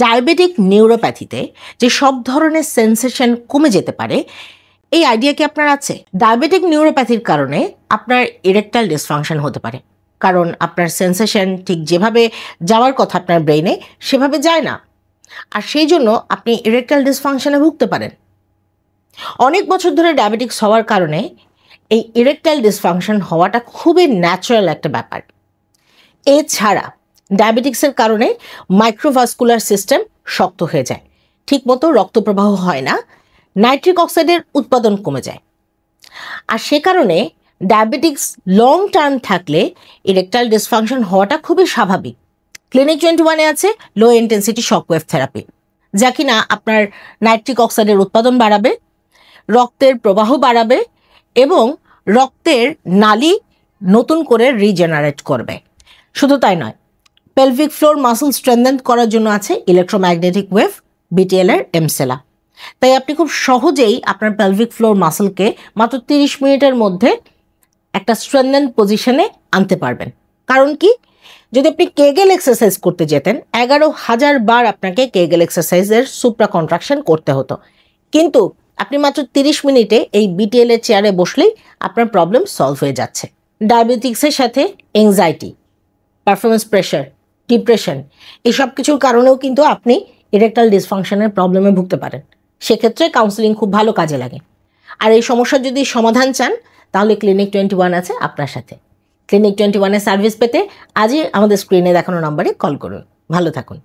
Diabetic নিউরোপ্যাথিতে যে সব ধরনের সেন্সেশন কমে যেতে পারে, এই আইডিয়া কি আপনার আছে? ডায়াবেটিক নিউরোপ্যাথির কারণে আপনার ইরেকটাইল ডিসফাংশন হতে পারে, কারণ আপনার সেন্সেশন ঠিক যেভাবে যাওয়ার কথা আপনার ব্রেইনে সেভাবে যায় না, আর সেই জন্য আপনি ইরেকটাইল ডিসফাংশনে ভুগতে পারেন। অনেক বছর ধরে ডায়াবেটিক্স হওয়ার কারণে এই ইরেকটাইল ডিসফাংশন হওয়াটা খুবই ন্যাচারাল একটা ব্যাপার। এছাড়া ডায়াবেটিক্সের কারণে মাইক্রোভাস্কুলার সিস্টেম শক্ত হয়ে যায়, ঠিকমতো রক্তপ্রবাহ হয় না, নাইট্রিক অক্সাইডের উৎপাদন কমে যায়। আর সে কারণে ডায়াবেটিক্স লং টার্ম থাকলে ইরেকটাইল ডিসফাংশন হওয়াটা খুবই স্বাভাবিক। ক্লিনিক 21-এ আছে লো ইন্টেন্সিটি শকওয়েভ থেরাপি, যা কিনা আপনার নাইট্রিক অক্সাইডের উৎপাদন বাড়াবে, রক্তের প্রবাহ বাড়াবে এবং রক্তের নালি নতুন করে রিজেনারেট করবে। শুধু তাই নয়, পেলভিক ফ্লোর মাসল স্ট্রেংথেন করার জন্য আছে ইলেকট্রোম্যাগনেটিক ওয়েভ, বিটিএল এর এমসেলা। তাই আপনি খুব সহজেই আপনার পেলভিক ফ্লোর মাসলকে মাত্র 30 মিনিটের মধ্যে একটা স্ট্রেংথেন পজিশনে আনতে পারবেন। কারণ কি, যদি আপনি কেগেল এক্সারসাইজ করতে যেতেন 11,000 বার আপনাকে কেগেল এক্সারসাইজের সুপ্রা কন্ট্রাকশন করতে হতো, কিন্তু আপনি মাত্র 30 মিনিটে এই বিটিএল এর চেয়ারে বসলেই আপনার প্রবলেম সলভ হয়ে যাচ্ছে। ডায়াবেটিক্সের সাথে এংজাইটি, পারফরমেন্স প্রেশার, ডিপ্রেশন, এই সব কিছুর কারণেও কিন্তু আপনি ইরেকটাইল ডিসফাংশনের প্রবলেমে ভুগতে পারেন। সেক্ষেত্রে কাউন্সেলিং খুব ভালো কাজে লাগে। আর এই সমস্যার যদি সমাধান চান তাহলে ক্লিনিক 21 আছে আপনার সাথে। ক্লিনিক 21-এর সার্ভিস পেতে আজই আমাদের স্ক্রিনে দেখানো নম্বরে কল করুন। ভালো থাকুন।